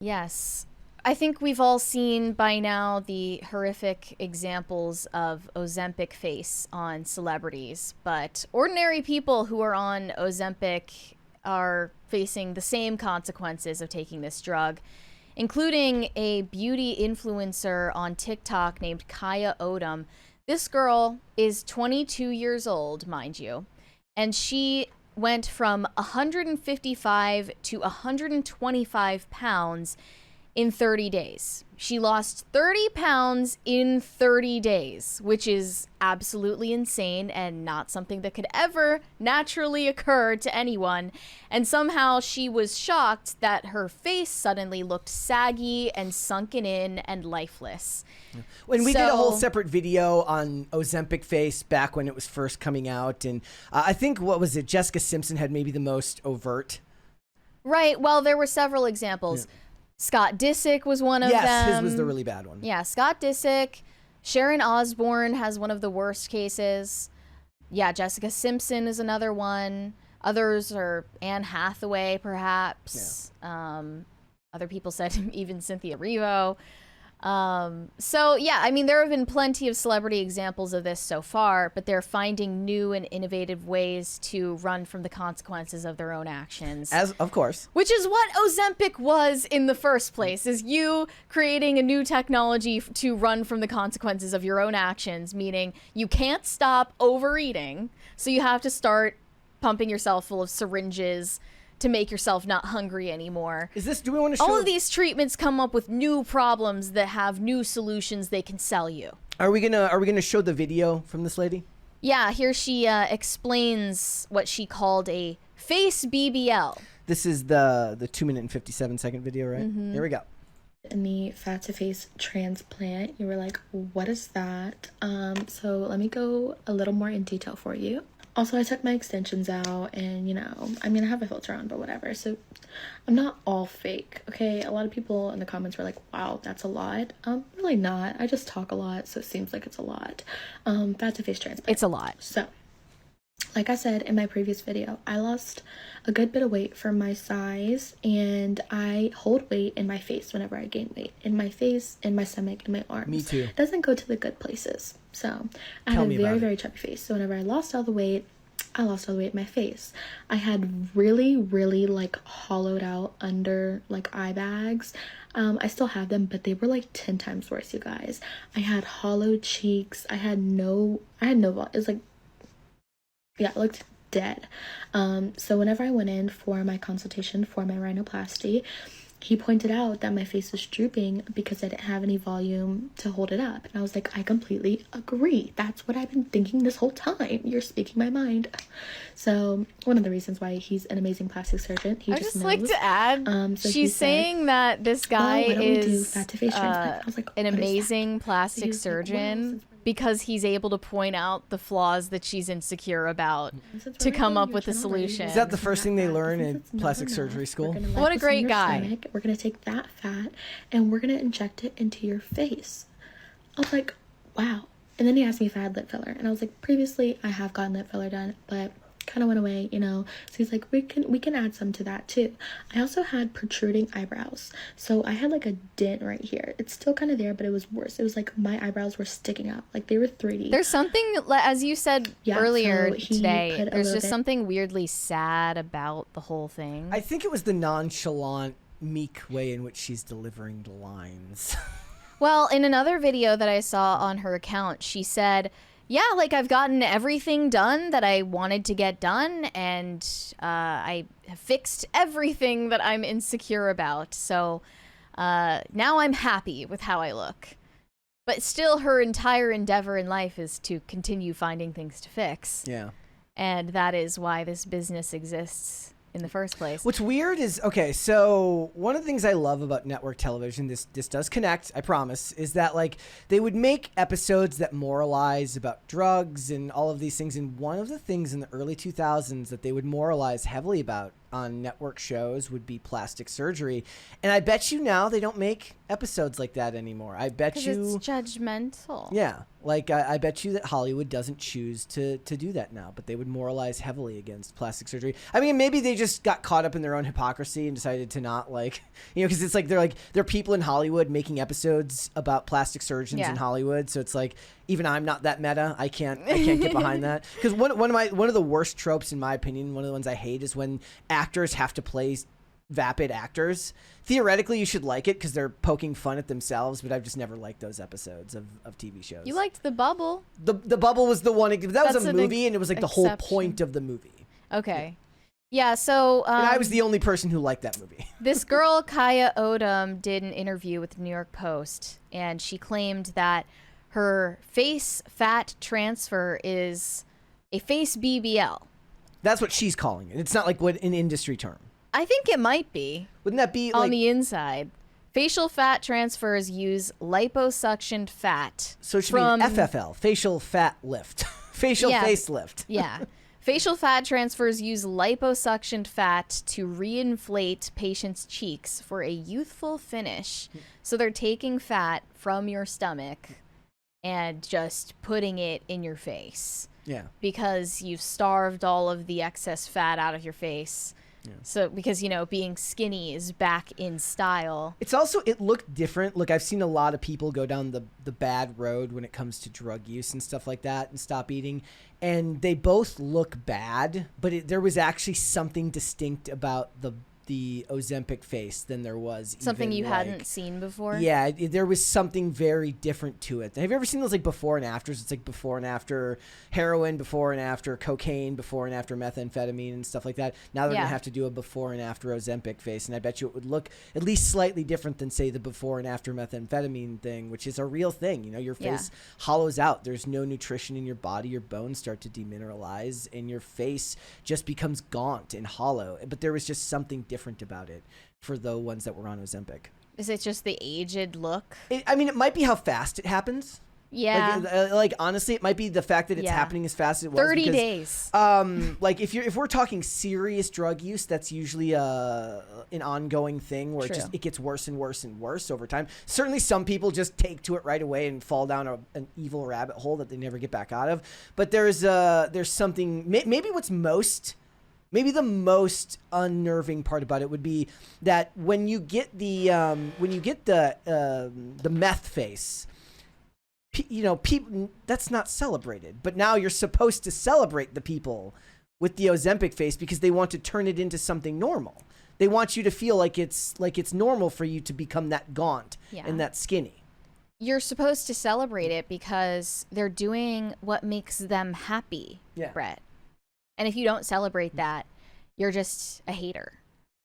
Yes. I think we've all seen by now the horrific examples of Ozempic face on celebrities, but ordinary people who are on Ozempic are facing the same consequences of taking this drug, including a beauty influencer on TikTok named Kaya Odom. This girl is 22 years old, mind you, and she went from 155 to 125 pounds in 30 days. She lost 30 pounds in 30 days, which is absolutely insane and not something that could ever naturally occur to anyone. And somehow she was shocked that her face suddenly looked saggy and sunken in and lifeless. When we did a whole separate video on Ozempic face back when it was first coming out, and I think, what was it, Jessica Simpson had maybe the most overt. Right, well, there were several examples. Yeah. Scott Disick was one of them. Yes, his was the really bad one. Yeah, Scott Disick. Sharon Osbourne has one of the worst cases. Yeah, Jessica Simpson is another one. Others are Anne Hathaway, perhaps. Yeah. Other people said even Cynthia Erivo. So, yeah, I mean, there have been plenty of celebrity examples of this so far, but they're finding new and innovative ways to run from the consequences of their own actions. Of course. Which is what Ozempic was in the first place, is you creating a new technology to run from the consequences of your own actions, meaning you can't stop overeating, so you have to start pumping yourself full of syringes to make yourself not hungry anymore. Do we want to show? All of these treatments come up with new problems that have new solutions they can sell you. Are we gonna show the video from this lady? Yeah, here she explains what she called a face BBL. This is the 2-minute and 57-second video, right? Mm-hmm. Here we go. In the fat to face transplant, you were like, what is that? So let me go a little more in detail for you. Also, I took my extensions out, and I have a filter on, but whatever. So I'm not all fake, okay? A lot of people in the comments were like, wow, that's a lot. Really not. I just talk a lot, so it seems like it's a lot. Fat to face transplant. It's a lot. So, like I said in my previous video, I lost a good bit of weight for my size, and I hold weight in my face whenever I gain weight. In my face, in my stomach, in my arms. Me too. It doesn't go to the good places. So I had a very, very chubby face. So whenever I lost all the weight, I lost all the weight in my face. I had really, really hollowed out under eye bags. I still have them, but they were 10 times worse, you guys. I had hollow cheeks. I had no, it was it looked dead. So whenever I went in for my consultation for my rhinoplasty, he pointed out that my face was drooping because I didn't have any volume to hold it up. And I was like, I completely agree. That's what I've been thinking this whole time. You're speaking my mind. So one of the reasons why he's an amazing plastic surgeon, he just knows. Like to add, so she's saying that this guy is an amazing plastic surgeon because he's able to point out the flaws that she's insecure about to come up with a solution. Is that the first thing they learn in plastic surgery school? What a great guy. We're going to take that fat and we're going to inject it into your face. I was like, wow. And then he asked me if I had lip filler. And I was like, previously I have gotten lip filler done, but kind of went away, So he's like, we can add some to that too. I also had protruding eyebrows. So I had a dent right here. It's still kind of there, but it was worse. It was my eyebrows were sticking out. They were 3D. There's something, as you said earlier today, there's just something weirdly sad about the whole thing. I think it was the nonchalant, meek way in which she's delivering the lines. Well, in another video that I saw on her account, she said, yeah, I've gotten everything done that I wanted to get done, and I have fixed everything that I'm insecure about. So now I'm happy with how I look. But still, her entire endeavor in life is to continue finding things to fix. Yeah. And that is why this business exists in the first place. What's weird is, okay, so one of the things I love about network television, this does connect, I promise, is that they would make episodes that moralize about drugs and all of these things. And one of the things in the early 2000s that they would moralize heavily about on network shows would be plastic surgery. And I bet you now they don't make episodes like that anymore. I bet you it's judgmental. Yeah. Like, I bet you that Hollywood doesn't choose to do that now, but they would moralize heavily against plastic surgery. I mean, maybe they just got caught up in their own hypocrisy and decided to not, like, because it's like they're people in Hollywood making episodes about plastic surgeons in Hollywood. So it's like, even I'm not that meta. I can't get behind that. Because one of the worst tropes, in my opinion, one of the ones I hate, is when actors have to play vapid actors. Theoretically, you should like it because they're poking fun at themselves, but I've just never liked those episodes of TV shows. You liked The Bubble. The Bubble was the one. That was a movie, and it was like the whole point of the movie. Okay. Yeah, so... and I was the only person who liked that movie. This girl, Kaya Odom, did an interview with the New York Post, and she claimed that her face fat transfer is a face BBL. That's what she's calling it. It's not like what an industry term. I think it might be. Wouldn't that be on like, the inside? Facial fat transfers use liposuctioned fat. So it should be FFL, facial fat lift. Facial facelift. Yeah. Facial fat transfers use liposuctioned fat to reinflate patients' cheeks for a youthful finish. So they're taking fat from your stomach and just putting it in your face. Yeah. Because you've starved all of the excess fat out of your face. Yeah. So because, being skinny is back in style. It's also, it looked different. Look, I've seen a lot of people go down the bad road when it comes to drug use and stuff like that and stop eating. And they both look bad, but there was actually something distinct about the Ozempic face than there was something you hadn't seen before. Yeah, there was something very different to it. Have you ever seen those like before and afters? It's like before and after heroin, before and after cocaine, before and after methamphetamine and stuff like that. Now they're gonna have to do a before and after Ozempic face, and I bet you it would look at least slightly different than say the before and after methamphetamine thing, which is a real thing. Your face hollows out. There's no nutrition in your body. Your bones start to demineralize, and your face just becomes gaunt and hollow. But there was just something different about it for the ones that were on Ozempic. Is it just the aged look? It might be how fast it happens. Yeah. Like honestly, it might be the fact that it's happening as fast as it was. 30 days. Like if we're talking serious drug use, that's usually an ongoing thing where it gets worse and worse and worse over time. Certainly some people just take to it right away and fall down an evil rabbit hole that they never get back out of. But there's something, maybe the most unnerving part about it would be that when you get the meth face, people, that's not celebrated. But now you're supposed to celebrate the people with the Ozempic face because they want to turn it into something normal. They want you to feel like it's normal for you to become that gaunt and that skinny. You're supposed to celebrate it because they're doing what makes them happy, Brett. And if you don't celebrate that, you're just a hater.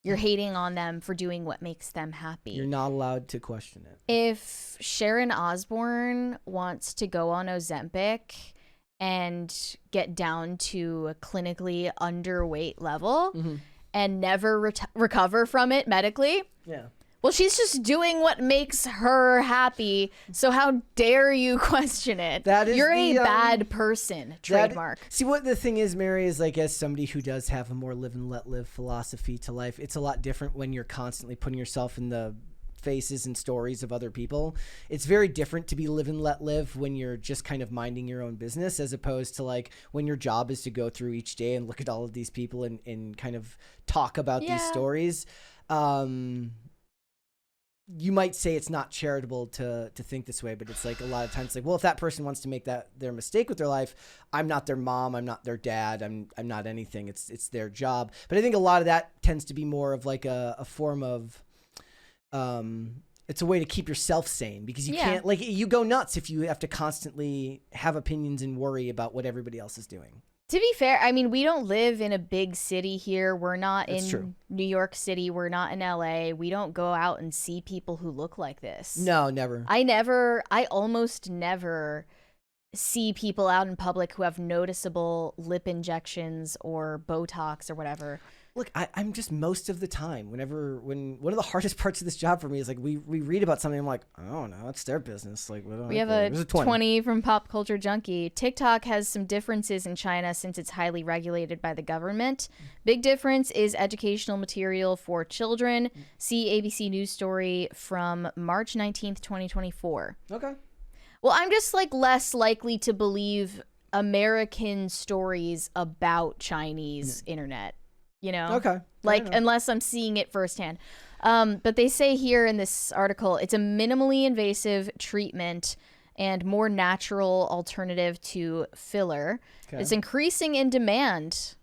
You're hating on them for doing what makes them happy. You're not allowed to question it. If Sharon Osbourne wants to go on Ozempic and get down to a clinically underweight level and never recover from it medically, well, she's just doing what makes her happy. So how dare you question it? You're a bad person. Trademark. See, what the thing is, Mary, is like as somebody who does have a more live and let live philosophy to life, it's a lot different when you're constantly putting yourself in the faces and stories of other people. It's very different to be live and let live when you're just kind of minding your own business, as opposed to like when your job is to go through each day and look at all of these people and kind of talk about these stories. You might say it's not charitable to think this way, but it's like a lot of times like, well, if that person wants to make that their mistake with their life, I'm not their mom, I'm not their dad, I'm not anything. It's their job. But I think a lot of that tends to be more of like a form of it's a way to keep yourself sane, because you can't, like, you go nuts if you have to constantly have opinions and worry about what everybody else is doing. To be fair, I mean, we don't live in a big city here. We're not in New York City. We're not in LA. We don't go out and see people who look like this. No, never. I almost never see people out in public who have noticeable lip injections or Botox or whatever. Look, I'm just most of the time, when one of the hardest parts of this job for me is like we read about something, I'm like, oh no, it's their business. Like, we have a 20 from Pop Culture Junkie. TikTok has some differences in China since it's highly regulated by the government. Big difference is educational material for children. See ABC News story from March 19th, 2024. Okay. Well, I'm just like less likely to believe American stories about Chinese internet. You know, okay, like unless I'm seeing it firsthand. But they say here in this article, it's a minimally invasive treatment and more natural alternative to filler. Okay. It's increasing in demand.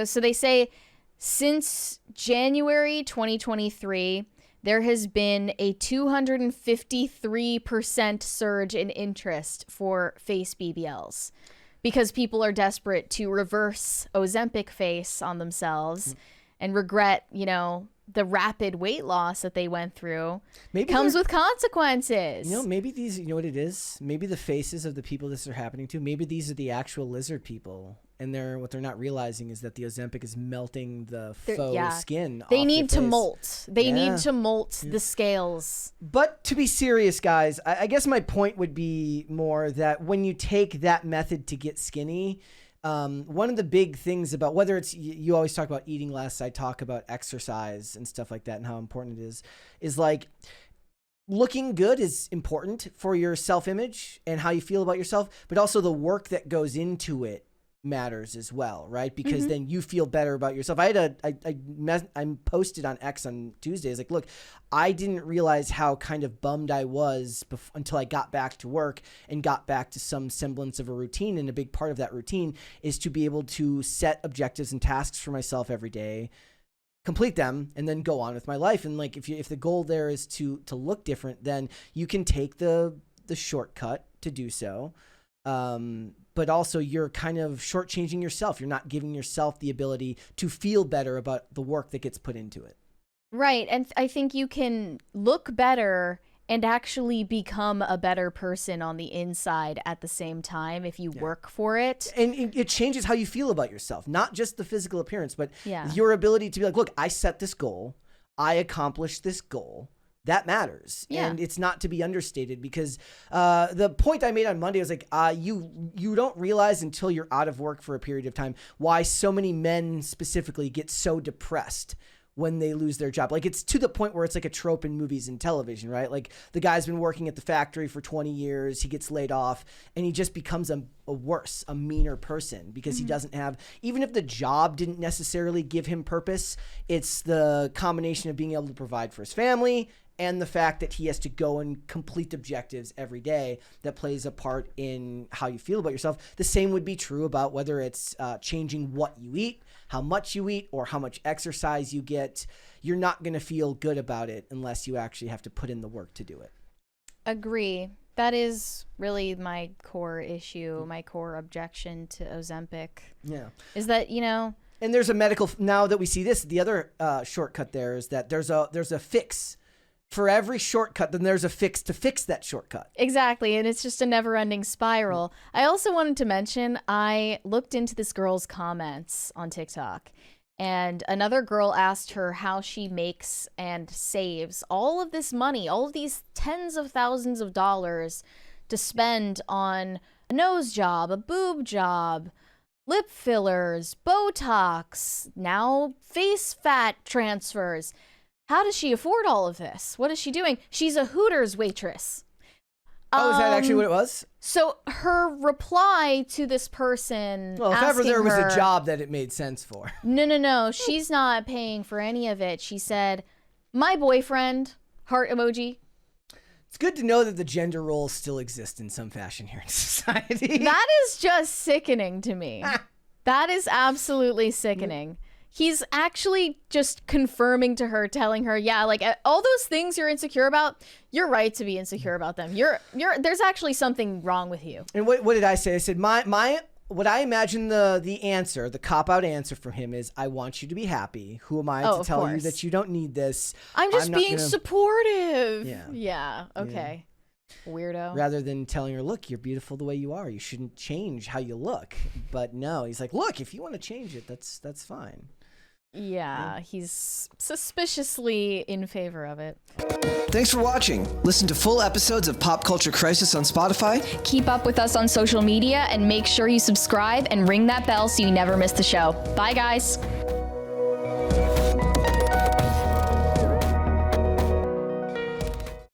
So they say since January 2023, there has been a 253% surge in interest for face BBLs. Because people are desperate to reverse Ozempic face on themselves and regret, you know, the rapid weight loss that they went through. Maybe comes with consequences. You know, maybe these, you know what it is? Maybe the faces of the people this are happening to, maybe these are the actual lizard people. And what they're not realizing is that the Ozempic is melting the faux skin off They need their to face. molt. They need to molt the scales. But to be serious, guys, I guess my point would be more that when you take that method to get skinny, one of the big things about whether it's, you always talk about eating less, I talk about exercise and stuff like that and how important it is like looking good is important for your self-image and how you feel about yourself, but also the work that goes into it matters as well, right? Because then you feel better about yourself. I posted on X on Tuesday. It's like, look, I didn't realize how kind of bummed I was until I got back to work and got back to some semblance of a routine. And a big part of that routine is to be able to set objectives and tasks for myself every day, complete them, and then go on with my life. And like, if the goal there is to look different, then you can take the shortcut to do so. But also you're kind of shortchanging yourself. You're not giving yourself the ability to feel better about the work that gets put into it. Right. And I think you can look better and actually become a better person on the inside at the same time if you work for it. And it changes how you feel about yourself, not just the physical appearance, but your ability to be like, look, I set this goal. I accomplished this goal. That matters. And it's not to be understated, because the point I made on Monday was like, you don't realize until you're out of work for a period of time why so many men specifically get so depressed when they lose their job. Like, it's to the point where it's like a trope in movies and television, right? Like, the guy's been working at the factory for 20 years, he gets laid off, and he just becomes a meaner person because he doesn't have, even if the job didn't necessarily give him purpose, it's the combination of being able to provide for his family and the fact that he has to go and complete objectives every day that plays a part in how you feel about yourself. The same would be true about whether it's changing what you eat, how much you eat, or how much exercise you get. You're not going to feel good about it unless you actually have to put in the work to do it. Agree. That is really my core issue, my core objection to Ozempic. Yeah. Is that, you know... And there's a medical... Now that we see this, the other shortcut there is that there's a fix. For every shortcut, then there's a fix to fix that shortcut. Exactly, and it's just a never-ending spiral. I also wanted to mention, I looked into this girl's comments on TikTok, and another girl asked her how she makes and saves all of this money, all of these tens of thousands of dollars to spend on a nose job, a boob job, lip fillers, Botox, now face fat transfers. How does she afford all of this? What is she doing? She's a Hooters waitress. Oh, is that actually what it was? So her reply to this person, well, if ever there was a job that it made sense for. No. She's not paying for any of it. She said, my boyfriend, heart emoji. It's good to know that the gender roles still exist in some fashion here in society. That is just sickening to me. That is absolutely sickening. He's actually just confirming to her, telling her, yeah, like all those things you're insecure about, you're right to be insecure about them. There's actually something wrong with you. And what did I say? I said, what I imagine the answer, the cop-out answer for him is, I want you to be happy. Who am I to tell you that you don't need this? I'm just being supportive. Yeah. Okay. Yeah. Weirdo. Rather than telling her, look, you're beautiful the way you are. You shouldn't change how you look. But no, he's like, look, if you want to change it, that's fine. Yeah, he's suspiciously in favor of it. Thanks for watching. Listen to full episodes of Pop Culture Crisis on Spotify. Keep up with us on social media and make sure you subscribe and ring that bell so you never miss the show. Bye, guys.